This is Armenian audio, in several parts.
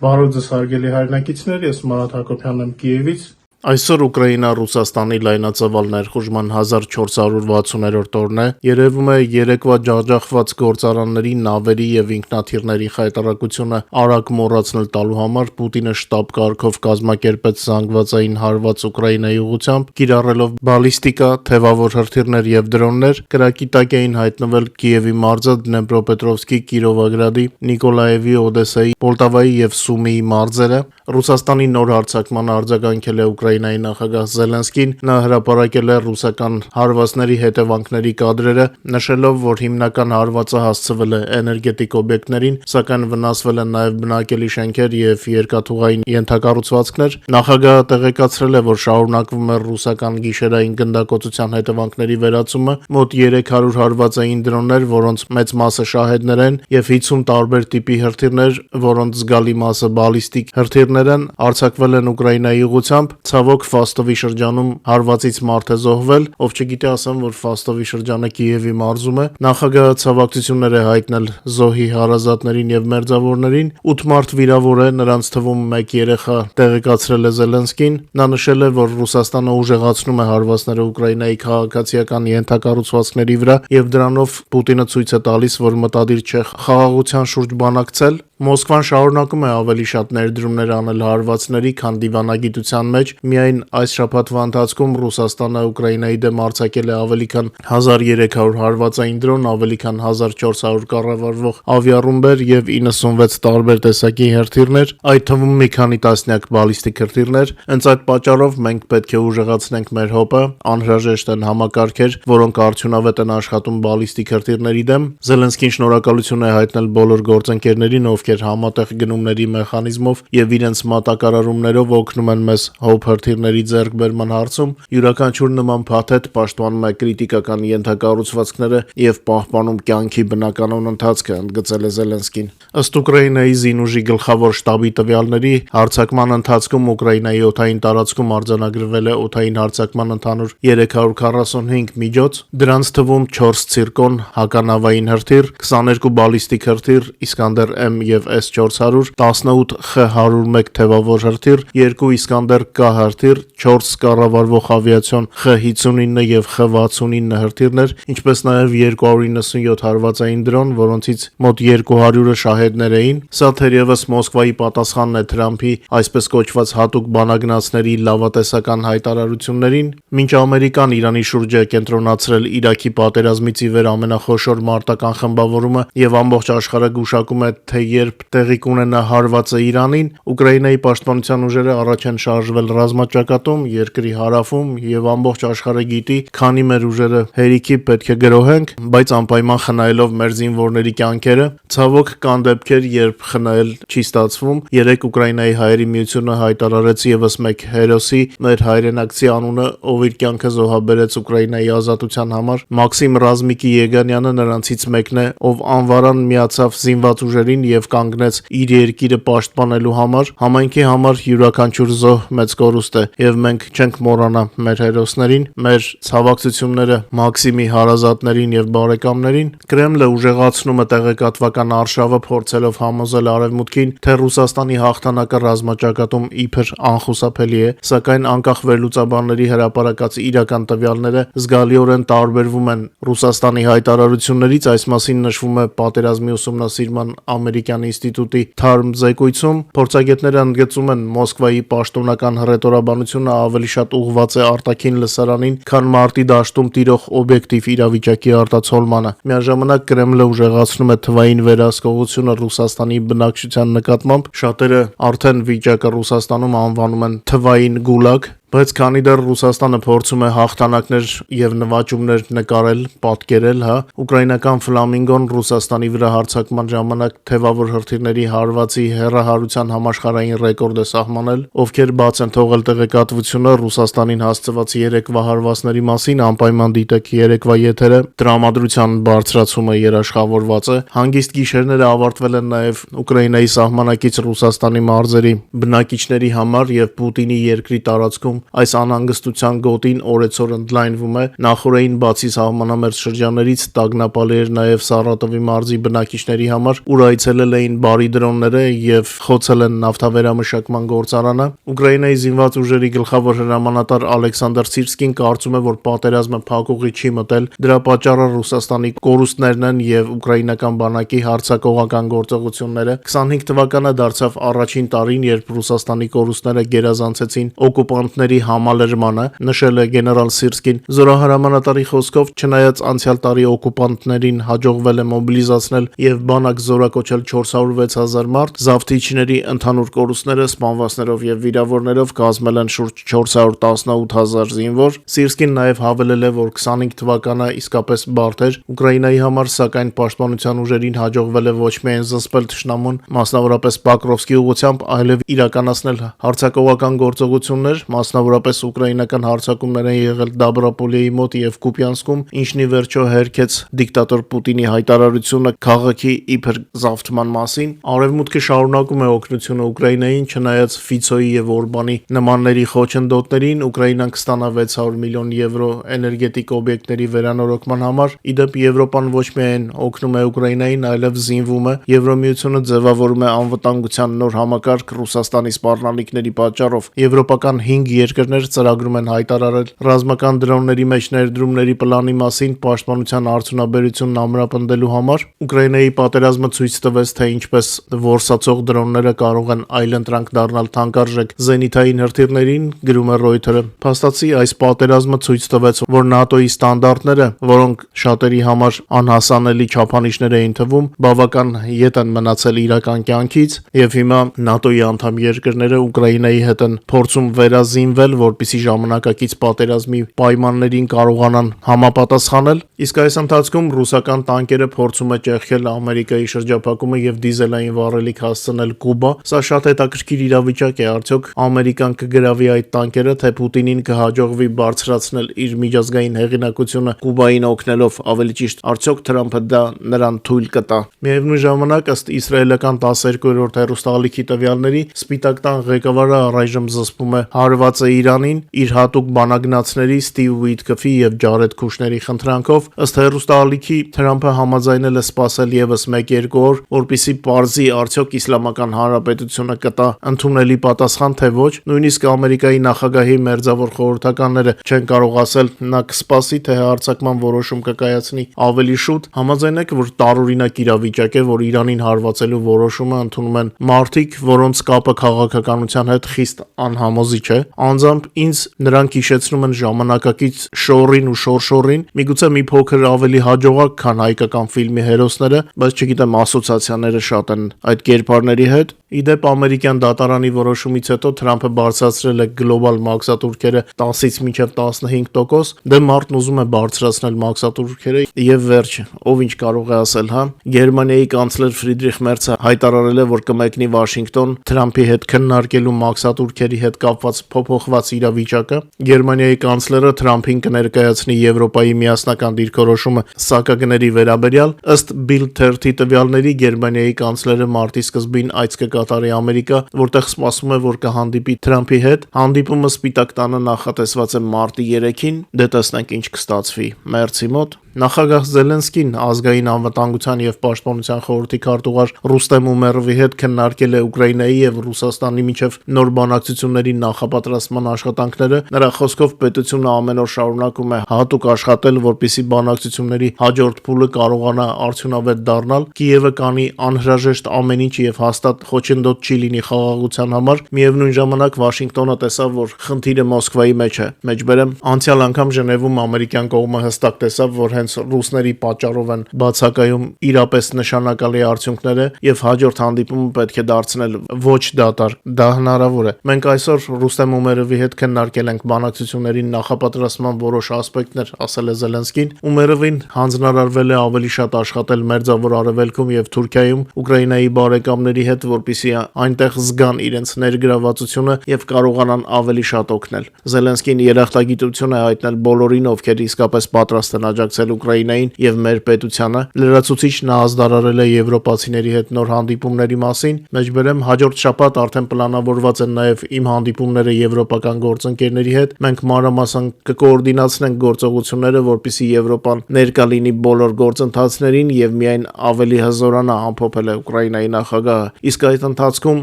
Բարև ձեզ հարգելի հայրենակիցներ, ես Մարատ Հակոբյանն եմ Կիևից։ Այսօր Ուկրաինա-Ռուսաստանի լայնածավալ ներխուժման 1460-րդ օրն է, երևում է երեկվա ջախջախված գործարանների, նավերի և ինքնաթիռների խայտառակությունը արագ մոռացնել տալու համար Պուտինը շտապ կարգով կազմակերպեց զանգվածային հարված Ուկրաինայի ուղղությամբ, կիրառելով բալիստիկա, թևավոր հրթիռներ և դրոններ, կրակի տակ էին հայտնվել Կիևի մարզը, Դնեպրոպետրովսկի, Կիրովագրադի, Նիկոլաևի, Օդեսայի, Պոլտավայի և Սումիի մարզերը։ Ռուսաստանի նոր հարձակմանը արձագանքել է Ուկրաինայի նախագահ Զելենսկին, նա հրապարակել է ռուսական հարվածների հետևանքների կադրերը, նշելով, որ հիմնական հարվածը հասցվել է էներգետիկ օբյեկտներին, սակայն վնասվել են նաև բնակելի շենքեր և երկաթուղային ենթակառուցվածքներ։ Նախագահը տեղեկացրել է, որ շարունակվում է ռուսական գիշերային գնդակոծության հետևանքների վերացումը, մոտ 300 հարվածային դրոններ, որոնց մեծ մասը շահեդներ են, և 50 տարբեր տիպի հրթիռներ, որոնց զգալի մասը բալիստիկ հրթիռներ են, արձակվել են Ուկրաինայի ուղղությամբ։ Ցավոք Ֆաստովի շրջանում հարվածից մարդ է զոհվել, ով չգիտե ասեմ, որ Ֆաստովի շրջանը Կիևի մարզում է։ Նախագահը ցավակցություններ է հայտնել զոհի հարազատներին և մերձավորներին։ 8 մարդ վիրավոր է, նրանց թվում 1 երեխա, տեղեկացրել է Զելենսկին։ Նա նշել է, որ Ռուսաստանը ուժեղացնում է հարվածները Ուկրաինայի քաղաքացիական ենթակառուցվածքների վրա, և դրանով Պուտինը ցույց է տալիս, որ մտադիր չէ խաղաղության շուրջ բանակցել։ Մոսկվան շարունակում է ավելի շատ ներդրումներ անել հարվածների, քան դիվանագիտության մեջ։ Միայն այս շաբաթվա ընթացքում Ռուսաստանը Ուկրաինայի դեմ արձակել է ավելի քան 1300 հարվածային դրոն, ավելի քան 1400 կառավարվող ավիառումբեր և 96 տարբեր տեսակի հրթիռներ, այդ թվում մի քանի տասնյակ բալիստիկ հրթիռներ։ Հենց այդ պատճառով մենք պետք է ուժեղացնենք մեր հոպը, անհրաժեշտ են համակարգեր, որոնք արդյունավետ են աշխատում բալիստիկ հրթիռների դեմ։ Զելենսկին շնորհակալություն է հայտնել բոլոր գործընկերներին, ովքեր համատեղ գնումների մեխանիզմով և իրենց մատակարարումներով օգնում են մեզ հոպ հրթիռների ձեռքբերման հարցում։ Յուրաքանչյուր նման փաթեթ պաշտպանում է կրիտիկական ենթակառուցվածքները և պահպանում կյանքի բնականոն ընթացքը, ընդգծել է Զելենսկին։ Ըստ Ուկրաինայի զինուժի գլխավոր շտաբի տվյալների, հարձակման ընթացքում Ուկրաինայի օդային տարածքում արձանագրվել է օդային հարձակման ընդհանուր 345 միջոց, դրանց թվում 4 ցիրկոն հականավային հրթիռ, 22 բալիստիկ հրթիռ Իսկանդեր-M և S-400, 18 Խ-101 թևավոր հրթիռ, 2 Իսկանդեր K հրթիռ, 4 կառավարվող ավիացիոն Խ-59 և Խ-69 հրթիռներ, ինչպես նաև 297 հարվածային դրոն, որոնցից մոտ 200-ը շահեդներ էին։ Սա թերևս Մոսկվայի պատասխանն է Թրամփի այսպես կոչված հատուկ բանագնացների լավատեսական հայտարարություններին։ Մինչ Ամերիկան Իրանի շուրջ է կենտրոնացրել Իրաքի պատերազմից ի վեր ամենախոշոր մարտական խմբավորումը և ամբողջ աշխարհը գուշակում է, թե երբ տեղի կունենա հարվածը Իրանին, Ուկրաինայի պաշտպանության ուժերը առաջ են շարժվել ռազմաճակատում, երկրի հարավում, և ամբողջ աշխարհը գիտի, քանի մեր ուժերը հերիքի պետք է գրոհենք, բայց անպայման խնայելով մեր զինվորների կյանքերը։ Ցավոք կան դեպքեր, երբ խնայել չի ստացվում։ Երեկ Ուկրաինայի հայերի միությունը հայտարարեց ևս մեկ հերոսի, մեր հայրենակցի անունը, ով իր կյանքը զոհաբերեց Ուկրաինայի ազատության համար։ Մաքսիմ Ռազմիկի Եգանյանը նրանցից մեկն է, ով անվարան միացավ զինված ուժերին և կանգնեց իր երկիրը պաշտպանելու համար։ Համայնքի համար յուրաքանչյուր զոհ մեծ կորուստ է, և մենք չենք մոռանա մեր հերոսներին։ Մեր ցավակցությունները Մաքսիմի հարազատներին և բարեկամներին։ Կրեմլը ուժեղացնում է տեղեկատվական արշավը, փորձելով համոզել Արևմուտքին, թե Ռուսաստանի հաղթանակը ռազմաճակատում իբր անխուսափելի է, սակայն անկախ վերլուծաբանների հրապարակած իրական տվյալները զգալիորեն տարբերվում են Ռուսաստանի հայտարարություններից։ Այս մասին նշվում է Պատերազմի ուսումնասիրման ամերիկյան ինստիտուտի THARM զեկույցում։ Փորձագետները ընդգծում են, Մոսկվայի պաշտոնական հռետորաբանությունը ավելի շատ ուղղված է արտաքին լսարանին, քան մարտի դաշտում տիրող օբյեկտիվ իրավիճակի արտացոլմանը։ Միաժամանակ Կրեմլը ուժեղացնում է թվային վերահսկողությունը Ռուսաստանի բնակչության նկատմամբ։ Շատերը արդեն վիճակը Ռուսաստանում անվանում են թվային գուլագ։ Բայց քանի դեռ Ռուսաստանը փորձում է հաղթանակներ և նվաճումներ նկարել, պատկերել, ուկրաինական Ֆլամինգոն Ռուսաստանի վրա հարձակման ժամանակ թևավոր հրթիռների հարվածի հեռահարության համաշխարհային ռեկորդ է սահմանել։ Ովքեր բաց են թողել տեղեկատվությունը Ռուսաստանին հասցված երեկվա հարվածների մասին, անպայման դիտեք երեկվա եթերը։ Տրամադրության բարձրացումը երաշխավորված է։ Հանգիստ գիշերները ավարտվել են նաև Ուկրաինայի սահմանակից Ռուսաստանի մարզերի բնակիչների համար և Պուտինի երկրի տարածքում այս անհանգստության գոտին օրեցօր ընդլայնվում է։ Նախորդին բացի սահմանամերձ շրջաններից տագնապալի էր նաև Սարատովի մարզի բնակիչների համար, ուր այցելել էին բարի դրոնները եւ խոցել են նավթավերամշակման գործարանը։ Ուկրաինայի զինված ուժերի գլխավոր հրամանատար Ալեքսանդր Սիրսկին կարծում է, որ պատերազմը փակուղի չի մտել, դրա պատճառը Ռուսաստանի կորուստներն են եւ ուկրաինական բանակի հարձակողական գործողությունները։ 25 թվականը դարձավ առաջին տարին, երբ Ռուսաստանի կորուստները գերազանցեցին օկուպանտների համալրմանը, նշել է գեներալ Սիրսկին։ Զորահրամանատարի խոսքով, չնայած անցյալ տարի օկուպանտներին հաջողվել է մոբիլիզացնել եւ բանակ զորակոչել 406,000 մարդ, զավթիչների ընդհանուր կորուստները սպանվածներով եւ վիրավորներով կազմել են շուրջ 418,000 զինվոր։ Սիրսկին նաեւ հավելել է, որ 25 թվականը իսկապես բարդ էր Ուկրաինայի համար, սակայն պաշտպանության ուժերին հաջողվել է ոչ միայն զսպել թշնամուն, մասնավորապես Պոկրովսկի ուղղությամբ, այլև իրականացնել հարձակողական գործողություններ, մասնավորապես ուկրաինական հարձակումներ են եղել Դաբրապոլիայի մոտ եւ Կուպյանսկում, ինչն ի վերջո հերքեց դիկտատոր Պուտինի հայտարարությունը քաղաքի իբր զավթման մասին։ Արևմուտքը շարունակում է օգնությունը Ուկրաինային, չնայած Ֆիցոյի եւ Օրբանի նմանների խոչընդոտներին, Ուկրաինան կստանա 600 միլիոն եվրո էներգետիկ օբյեկտների վերանորոգման համար։ Իդեպ Եվրոպան ոչ միայն օգնում է Ուկրաինային, այլև զինվում է։ Եվրոմիությունը ձևավորում է անվտանգության նոր համակարգ Ռուսաստանի սպառնալիքների պատճառով։ Եվրոպական 5 երկրներ ծրագրում են հայտարարել ռազմական դրոնների մեջ ներդրումների պլանի մասին պաշտպանության արդյունաբերությունն ամրապնդելու համար։ Ուկրաինայի պատերազմը ցույց տվեց, թե ինչպես որսացող դրոնները կարող են այլընտրանք դառնալ թանկարժեք զենիթային հրթիռներին, գրում է Reuters-ը։ Փաստացի այս պատերազմը ցույց տվեց, որ ՆԱՏՕ-ի ստանդարտները, որոնք շատերի համար անհասանելի չափանիշներ էին թվում, բավական ետ են մնացել իրական կյանքից, եւ հիմա ՆԱՏՕ-ի անդամ երկրները Ուկրաինայի հետ են փորձում վերազինվել, որպեսզի ժամանակակից պատերազմի պայմաններին կարողանան համապատասխանել։ Իսկ այս ընթացքում ռուսական տանկերը փորձում է ճեղքել Ամերիկայի շրջափակումը եւ դիզելային վառելիք հասցնել Կուբա։ Սա շատ հետաքրքիր իրավիճակ է, արդյոք Ամերիկան կգրավի այդ տանկերը, թե Պուտինին կհաջողվի բարձրացնել իր միջազգային հեղինակությունը Կուբային օգնելով, ավելի ճիշտ, արդյոք Թրամփը դա նրան թույլ կտա։ Միևնույն ժամանակ, ըստ իսրայելական 12-րդ հեռուստաալիքի տվյալների, Սպիտակ տան ղեկավարը առայժմ զսպում է հարված է Իրանին իր հատուկ բանագնացների Ստիվ Ուիթկոֆի եւ Ջարեդ Քուշների խնդրանքով։ Ըստ հեռուստաալիքի, Թրամփը համաձայնել է սպասել եւս 1-2 օր, որպեսզի պարզի արդյոք Իսլամական Հանրապետությունը կտա ընդունելի պատասխան, թե ոչ։ Նույնիսկ Ամերիկայի նախագահի մերձավոր խորհրդականները չեն կարող ասել նա կսպասի, թե հարձակման որոշում կկայացնի ավելի շուտ։ Համաձայնեք, որ տարօրինակ իրավիճակ է, որ Իրանին հարվածելու որոշումը ընդունում են մարդիկ, որոնց կապը քաղաքականության հետ խիստ անհամոզիչ է։ Անձամբ ինձ նրանք հիշեցնում են ժամանակակից Շորին ու Շորշորին, միգուցե մի փոքր ավելի հաջողակ, քան հայկական ֆիլմի հերոսները, բայց չգիտեմ, ասոցիացիաները շատ են այդ կերպարների հետ։ Իդեպ ամերիկյան դատարանի որոշումից հետո Թրամփը բարձրացրել է գլոբալ մաքսատուրքերը 10-ից մինչև 15%, դե մարդն ուզում է բարձրացնել մաքսատուրքերը եւ վերջ, ով ինչ կարող է ասել, հա։ Գերմանիայի կանցլեր Ֆրիդրիխ Մերցը հայտարարել է, որ կմեկնի Վաշինգտոն Թրամփի հետ քննարկելու մաքսատուրքերի հետ կապված փոփոխված իրավիճակը։ Գերմանիայի կանցլերը Թրամփին կներկայացնի Եվրոպայի միասնական դիրքորոշումը սակագների վերաբերյալ։ Ըստ Bild 30 տվյալների, Գերմանիայի կանցլերը մարտի սկզբին այց կկատարի Ամերիկա, որտեղ սպասվում է, որ կհանդիպի Թրամփի հետ։ Հանդիպումը Սպիտակ տանը նախատեսված է մարտի 3-ին, դե տեսնենք ինչ կստացվի Մերցի մոտ։ Նախագահ Զելենսկին ազգային անվտանգության եւ պաշտպանության խորհրդի քարտուղար Ռուստեմ Ումերովի հետ քննարկել է Ուկրաինայի եւ Ռուսաստանի միջև նոր բանակցությունների նախապատրաստման աշխատանքները։ Նրա խոսքով պետությունը ամեն օր շարունակում է հատուկ աշխատել, որպեսզի բանակցությունների հաջորդ փուլը կարողանա արդյունավետ դառնալ։ Կիևը կանի անհրաժեշտ ամեն ինչ եւ հաստատ խոչընդոտ չի լինի խաղաղության համար։ Միևնույն ժամանակ Վաշինգտոնը տեսավ, որ խնդիրը Մոսկվայի մեջ է։ Մեջբերեմ, անցյալ անգամ Ժնևում ամերիկյան կողմը հստակ տեսավ, որ հենց ռուսների պատճառով են բացակայում իրապես նշանակալի արդյունքները եւ հաջորդ հանդիպումը պետք է դարձնել ոչ դատարկ։ Դա հնարավոր է։ Մենք այսօր Ռուստեմ Ումերովի հետ քննարկել ենք բանակցությունների նախապատրաստման որոշ ասպեկտներ, ասել է Զելենսկին։ Ումերովին հանձնարարվել է ավելի շատ աշխատել Մերձավոր Արևելքում եւ Թուրքիայում Ուկրաինայի բարեկամների հետ, որպեսզի այնտեղ զգան իրենց ներգրավվածությունը եւ կարողանան ավելի շատ օգնել։ Զելենսկին երախտագիտություն է հայտնել բոլորին, ովքեր իսկապես պատրաստ են աջակցելու Ուկրաինային եւ մեր պետությանը։ Լրացուցիչ նա ազդարարել է եվրոպացիների հետ նոր հանդիպումների մասին։ Մեջբերեմ հաջորդ շաբաթ արդեն պլանավորված են նաեւ իմ հանդիպումները եվրոպական գործընկերների հետ։ Մենք մանրամասն կկոորդինացնենք գործողությունները, որպեսզի Եվրոպան ներկա լինի բոլոր գործընթացներին եւ միայն ավելի հզորանա, ամփոփել է Ուկրաինայի նախագահը։ Իսկ այդ ընթացքում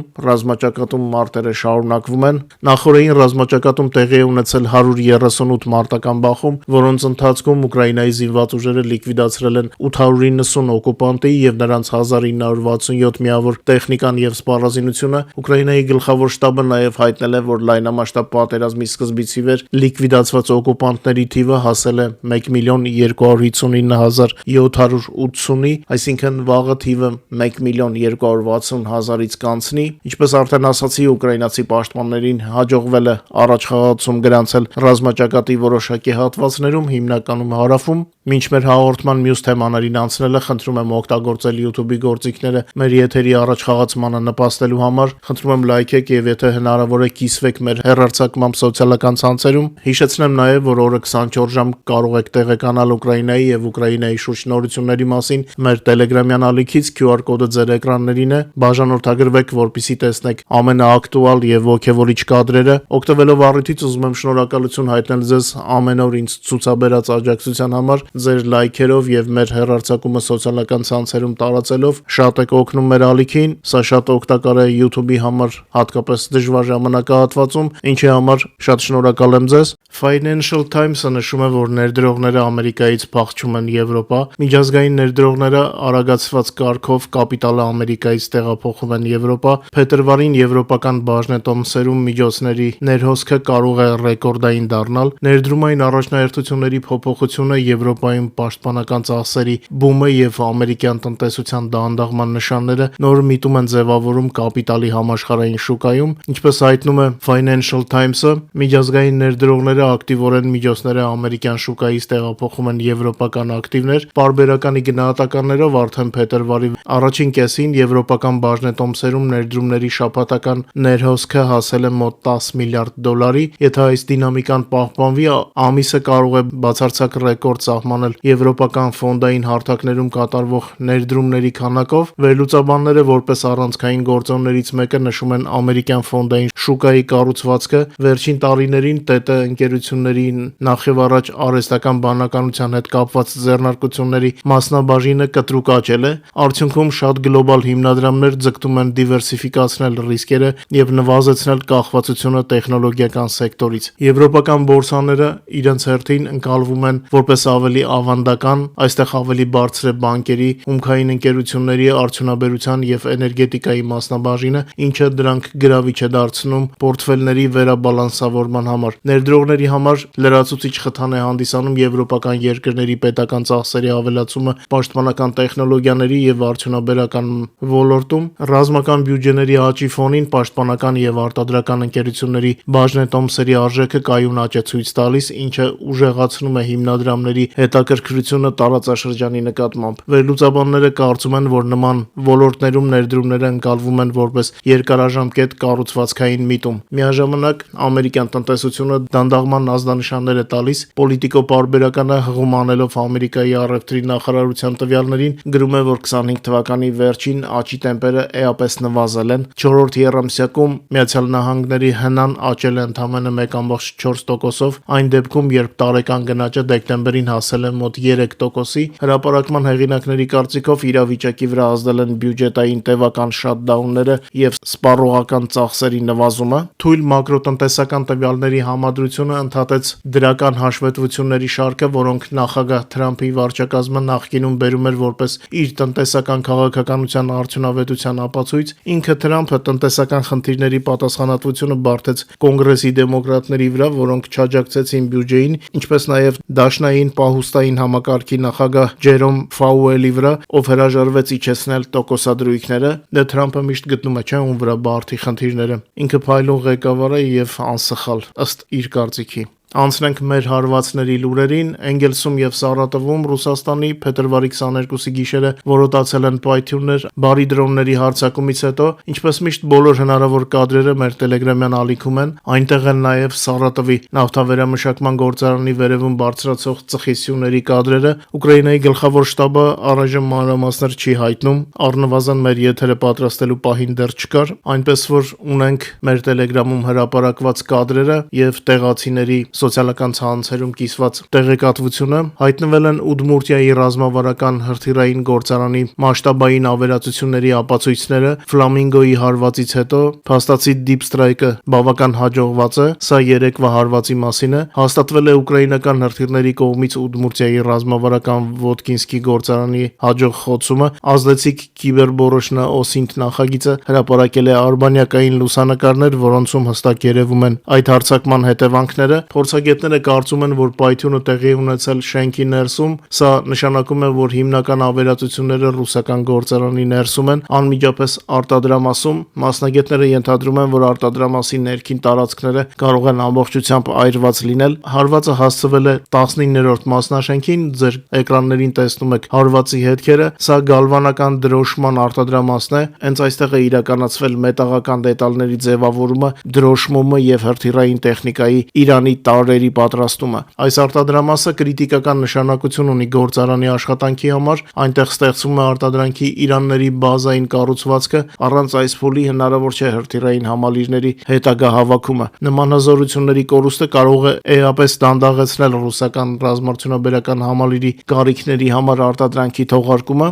ռազմաճակատում մարտերը շարունակվում են։ Նախորդին ռազմաճակատում տեղի է ունեցել 138 մարտական բախում, որոնց ընթացքում Ուկրաինայի զինված ուժերը լիկվիդացրել են 890 օկուպանտի եւ նրանց 1967 միավոր տեխնիկան եւ սպառազինությունը։ Ուկրաինայի գլխավոր շտաբը նաեւ հայտնել է, որ լայնամասշտաբ պատերազմի սկզբից ի վեր լիկվիդացված օկուպանտների թիվը հասել է 1,259,780-ի, այսինքն վաղը թիվը 1,260,000-ից կանցնի։ Ինչպես արդեն ասացի, ուկրաինացի պաշտպաններին հաջողվել է առաջ խաղացում գրանցել ռազմաճակատի որոշակի հատվածներում, հիմնականում հարավում։ Մինչ մեր հաղորդման մյուս թեմաներին անցնելը, խնդրում եմ օգտագործել YouTube-ի գործիքները մեր եթերի առաջ խաղացմանը նպաստելու համար։ Խնդրում եմ լայքեք եւ եթե հնարավոր է կիսվեք մեր հեռարձակման սոցիալական ցանցերում։ Հիշեցնեմ նաեւ, որ օրը 24 ժամ կարող եք տեղեկանալ Ուկրաինայի եւ Ուկրաինայի շուրջ նորությունների մասին մեր Telegram-յան ալիքից, QR կոդը ձեր էկրաններին է։ Բաժանորդագրվեք, որպեսզի տեսնեք ամենաակտուալ եւ ոգևորիչ կադրերը։ Օգտվելով առիթից ուզում եմ շնորհակալություն հայտնել ձեզ ամեն օր ինձ ցուցաբերած աջակցության համար, ձեր լայքերով եւ մեր հեռարձակումը սոցիալական ցանցերում տարածելով շատ եք օգնում մեր ալիքին։ Սա շատ օգտակար է YouTube-ի համար, հատկապես դժվար ժամանակահատվածում, ինչի համար շատ շնորհակալ եմ ձեզ։ Financial Times-ը նշում է, որ ներդրողները Ամերիկայից փախչում են Եվրոպա։ Միջազգային ներդրողները արագացված կարգով կապիտալը Ամերիկայից տեղափոխում են Եվրոպա։ Փետրվարին եվրոպական բաժնետոմսերում միջոցների ներհոսքը կարող է ռեկորդային դառնալ։ Ներդրումային առաջնահերթությունների փոփոխությունը, Եվրոպայում պաշտպանական ծախսերի բումը եւ ամերիկյան տնտեսության դանդաղման նշանները նոր միտում են ձևավորում կապիտալի համաշխարհային շուկայում։ Ինչպես հայտնում է Financial Times-ը, միջազգային ներդրողները ակտիվորեն միջոցները ամերիկյան շուկայից տեղափոխում են եվրոպական ակտիվներ։ Պարբերականի գնահատականներով արդեն փետրվարի առաջին կեսին եվրոպական բաժնետոմսերում ներդրումների շաբաթական ներհոսքը հասել է մոտ 10 միլիարդ դոլարի։ Եթե այս դինամիկան պահպանվի, ամիսը կարող է բացարձակ ռեկորդ սահմանել եվրոպական ֆոնդային հարթակներում կատարվող ներդրումների քանակով։ Վերլուծաբանները որպես առանցքային գործոններից մեկը նշում են ամերիկյան ֆոնդային շուկայի կառուցվածքը։ Վերջին տարիներին ՏՏ ընկերությունների նախևառաջ արհեստական բանականության հետ կապված ձեռնարկությունների մասնաբաժինը կտրուկ աճել է։ Արդյունքում շատ գլոբալ հիմնադրամներ ձգտում են դիվերսիֆիկացնել ռիսկերը եւ նվազեցնել կախվածությունը տեխնոլոգիական սեկտորից։ Եվրոպական բորսաները իրենց հերթին ընկալվում են որպես ավելի ավանդական, այստեղ ավելի բարձր է բանկերի, հումքային ընկերությունների, արդյունաբերության եւ էներգետիկայի մասնաբաժինը, ինչը դրանք գրավիչ է դարձնում պորտֆելների վերաբալանսավորման համար։ Ներդրողների համար լրացուցիչ խթան է հանդիսանում եվրոպական երկրների պետական ծախսերի ավելացումը պաշտպանական տեխնոլոգիաների եւ արդյունաբերական ոլորտում։ Ռազմական բյուջեների աճի ֆոնին պաշտպանական եւ արտադրական ընկերությունների բաժնետոմսերի արժեքը կայուն աճ է ցույց տալիս, ինչը ուժեղացնում է հիմնադրամների հետաքրքրությունը տարածաշրջանի նկատմամբ։ Վերլուծաբանները կարծում են, որ նման ոլորտներում ներդրումները ընկալվում են որպես երկարաժամկետ կառուցվածքային միտում։ Միաժամանակ ամերիկյան տնտեսությունը դանդաղման ազդանշաններ է տալիս։ Պոլիտիկո պարբերականը հղում անելով Ամերիկայի առևտրի նախարարության տվյալներին գրում է, որ 25 թվականի վերջին աճի տեմպերը էապես նվազել են։ 4-րդ եռամսյակում Միացյալ Նահանգների հնան աճել է ընդամենը 1,4%-ով, այն դեպքում, երբ տարեկան գնաճը դեկտեմբերին հասել է մոտ 3%-ի։ Հրապարակման հեղինակների կարծիքով իրավիճակի վրա ազդել են բյուջետային տևական շատդաունները եւ սպառողական ծախսերի նվազումը։ Թույլ մակրոտնտեսական տվյալների համադրությունը ընդհատեց դրական հաշվետվությունների շարքը, որոնք նախագահ Թրամփի վարչակազմը նախկինում բերում էր որպես իր տնտեսական քաղաքականության արդյունավետության ապացույց։ Ինքը Թրամփը տնտեսական խնդիրների պատասխանատվությունը բարդեց կոնգրեսի դեմոկրատների վրա, որոնք չաջակցեցին բյուջեին, ինչպես նաև դաշնային պահուստային համակարգի նախագահ Ջերոմ Ֆաուելի վրա, ով հրաժարվեց իջեցնել տոկոսադրույքները։ Դե Թրամփը միշտ գտնում է, չէ՞, ում վրա բարդի խնդիրները։ Ինքը փայլուն ղեկավար է եւ անսխալ, ըստ իր կարծիքի։ Անցնենք մեր հարվածների լուրերին։ Էնգելսում եւ Սարատովում Ռուսաստանի փետրվարի 22-ի գիշերը որոտացել են պայթյուններ բարի դրոնների հարձակումից հետո, ինչպես միշտ բոլոր հնարավոր կադրերը մեր Telegram-յան ալիքում են, այնտեղ են նաեւ Սարատովի նավթավերամշակման գործարանի վերևում բարձրացող ծխի սյուների կադրերը։ Ուկրաինայի գլխավոր շտաբը առայժմ մանրամասներ չի հայտնում, առնվազն մեր եթերը պատրաստելու պահին դեռ չկար, այնպես որ ունենք մեր Telegram-ում հրապարակված կադրերը եւ տեղացիների սոցիալական ցանցերում կիսված տեղեկատվությունը։ Հայտնվել են Ուդմուրտիայի ռազմավարական հրթիռային գործարանի մասշտաբային ավերածությունների ապացույցները Ֆլամինգոյի հարվածից հետո փաստացի Deep Strike-ը բավական հաջողված է, սա երեկվա հարվածի մասին է, հաստատվել է ուկրաինական հրթիռների կողմից Ուդմուրտիայի ռազմավարական Ոդկինսկի գործարանի հաջող խոցումը, ազդեցիկ կիբերբորոշնա Օսինթ նախագիծը հրապարակել է արբանյակային լուսանկարներ, որոնցում հստակ երևում են այդ հարձակման հետևանքները։ Փորձագետները կարծում են, որ պայթյունը տեղի ունեցել շենքի ներսում, սա նշանակում է, որ հիմնական ավերածությունները ռուսական գործարանի ներսում են, անմիջապես արտադրամասում։ Մասնագետները ենթադրում են, որ արտադրամասի ներքին տարածքները կարող են ամբողջությամբ այրված լինել։ Հարվածը հասցվել է 19-րդ մասնաշենքին, ձեր էկրաններին տեսնում եք հարվածի հետքերը, սա գալվանական դրոշման արտադրամասն է, հենց այստեղ է իրականացվել մետաղական դետալների ձևավորումը, դրոշմումը եւ հրթիռային տեխնիկայի Իրանի տարրերի պատրաստումը։ Այս արտադրամասը կրիտիկական նշանակություն ունի գործարանի աշխատանքի համար, այնտեղ ստեղծվում է արտադրանքի Իրանների բազային կառուցվածքը, առանց այս փուլի հնարավոր չէ հրթիռային համալիրների հետագա հավաքումը։ Նման հզորությունների կորուստը կարող է էապես դանդաղեցնել ռուսական ռազմարտունաբերական համալիրի կարիքների համար արտադրանքի թողարկումը,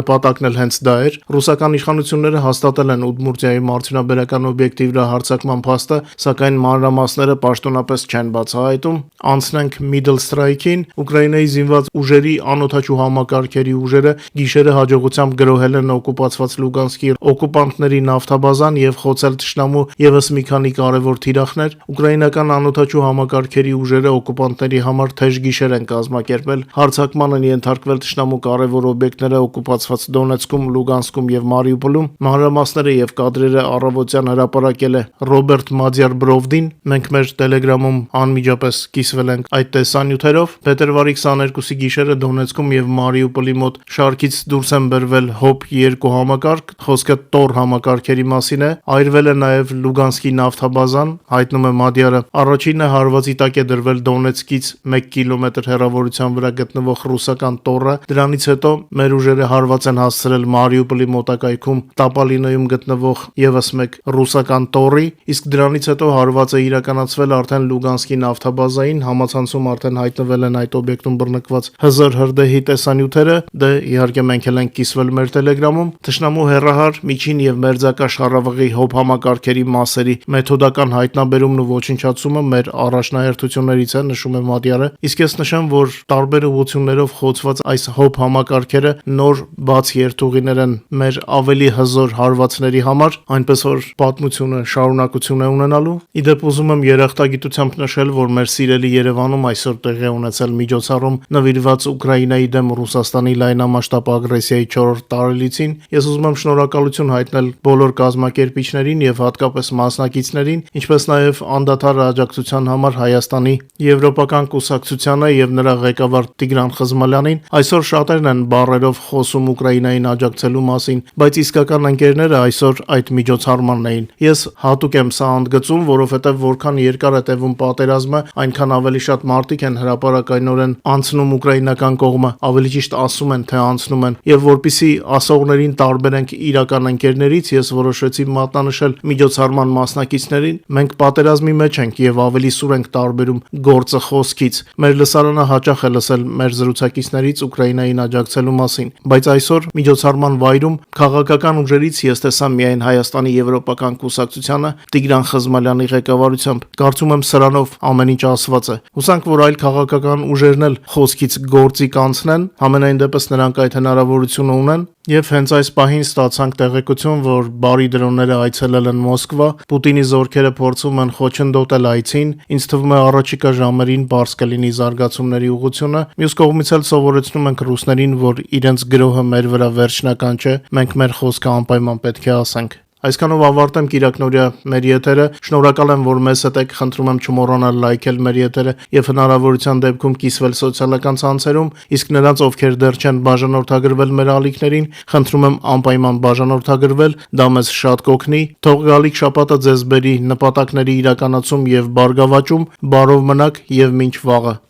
նպատակն էլ հենց դա էր։ Ռուսական իշխանությունները հաստատել են Ուդմուրտիայի մարդունաբերական օբյեկտի վրա հարձակման փաստը, սակայն մանրամասները պաշտոնապես չեն բացահայտում։ Անցնենք Middle Strike-ին։ Ուկրաինայի զինված ուժերի անօդաչու համակարգերի ուժերը գիշերը հաջողությամբ գրոհել են օկուպացված Լուգանսկի օկուպանտների նավթաբազան եւ խոցել թշնամու եւս մի քանի կարևոր թիրախներ։ Ուկրաինական անօդաչու համակարգերի ուժերը օկուպանտների համար թեժ գիշեր են կազմակերպել։ Հարձակման են ենթարկվել թշնամու կարևոր օբյեկտները օկուպացված Դոնեցկում, Լուգանսկում եւ Մարիուպոլում։ Մանրամասները եւ կադրերը առավոտյան հրապարակել է Ռոբերտ Մադյար Բրովդին։ Մենք մեր Telegram-ում անմիջապես կիսվել ենք այդ տեսանյութերով։ Փետրվարի 22-ի գիշերը Դոնեցկում եւ Մարիուպոլի մոտ շարքից դուրս են բերվել HOP-2 համակարգ, խոսքը Տոր համակարգերի մասին է։ Այրվել է նաեւ Լուգանսկի նավթաբազան, հայտնում է Մադյարը։ Առաջինը հարվածի տակ է դրվել Դոնեցկից 1 կիլոմետր հեռավորության վրա գտնվող ռուսական Տորը։ Դրանից հետո մեր ուժերը հարված են հասցրել Մարիուպոլի մոտակայքում Տապալինոյում գտնվող եւս մեկ ռուսական Տորի, իսկ դրանից հետո հարվածը իրականացվել արդեն Լուգանսկի նավթաբազային, համացանցում արդեն հայտնվել են այդ օբյեկտում բռնկված հզոր հրդեհի տեսանյութերը, դե իհարկե մենք էլ ենք կիսվել մեր Telegram-ում։ Թշնամու հեռահար, միջին եւ մերձակա շառավղի հոբ համակարգերի մասերի մեթոդական հայտնաբերումն ու ոչնչացումը մեր առաջնահերթություններից է, նշում է Մադյարը։ Իսկ ես նշեմ, որ տարբեր ուղղություններով խոցված այս հոբ համակարգերը նոր բաց երթուղիներ են մեր ավելի հզոր հարվածների համար, այնպես որ պատմությունը շարունակություն է ունենալու։ Իդեպ ուզում եմ երախտագիտությամբ նշել, որ մեր սիրելի Երևանում այսօր տեղի է ունեցել միջոցառում նվիրված Ուկրաինայի դեմ Ռուսաստանի լայնամասշտաբ ագրեսիայի 4-րդ տարելիցին։ Ես ուզում եմ շնորհակալություն հայտնել բոլոր կազմակերպիչներին եւ հատկապես մասնակիցներին, ինչպես նաեւ անդադար աջակցության համար Հայաստանի Եվրոպական կուսակցությանը եւ նրա ղեկավար Տիգրան Խզմալյանին։ Այսօր շատերն են բառերով խոսում Ուկրաինային աջակցելու մասին, բայց իսկական ընկերները այսօր այդ միջոցառմանն էին։ Ես հատուկ եմ սա ընդգծում, որովհետեւ որքան երկար է տևում պատերազմը, այնքան ավելի շատ մարդիկ են հրապարակայնորեն անցնում ուկրաինական կողմը, ավելի ճիշտ ասում են, թե անցնում են, եւ որpիսի ասողներին տարբերենք իրական ընկերներից, ես որոշեցի մատնանշել միջոցառման մասնակիցներին։ Մենք պատերազմի մեջ ենք եւ ավելի սուր ենք տարբերում գործը խոսքից։ Մեր լսարանը հաճախ է լսել մեր զրուցակիցներից Ուկրաինային աջակցելու մասին, բայց այսօր միջոցառման վայրում քաղաքական ուժերից ես տեսա միայն Հայաստանի Եվրոպական կուսակցությանը Տիգրան Խզմալյանի ղեկավարությամբ։ Կարծում եմ սրանով ամեն ինչ ասված է։ Հուսանք, որ այլ քաղաքական ուժերն էլ խոսքից գործի կանցնեն, համենայն դեպս նրանք այդ հնարավորությունը ունեն։ Եվ հենց այս պահին ստացանք տեղեկություն, որ բարի դրոնները այցելել են Մոսկվա, Պուտինի զորքերը փորձում են խոչընդոտել այցին, ինձ թվում է առաջիկա ժամերին բարձ կլինի զարգացումների ուղղությունը։ Մյուս կողմից էլ սովորեցնում ենք ռուսներին, որ իրենց գրոհը մեր վրա վերջնական չէ, մենք մեր խոսքը անպայման պետք է ասենք։ Այսքանով ավարտեմ Կիրակնորյա մեր եթերը։ Շնորհակալ եմ, որ մեզ հետ եք, խնդրում եմ չմոռանալ լայքել մեր եթերը եւ հնարավորության դեպքում կիսվել սոցիալական ցանցերում, իսկ նրանց, ովքեր դեռ չեն բաժանորդագրվել մեր ալիքներին, խնդրում եմ անպայման բաժանորդագրվել, դա մեզ շատ կօգնի։ Թող գալիք շաբաթը ձեզ բերի նպատակների իրականացում եւ բարգավաճում, բարով մնաք եւ մինչ վաղը։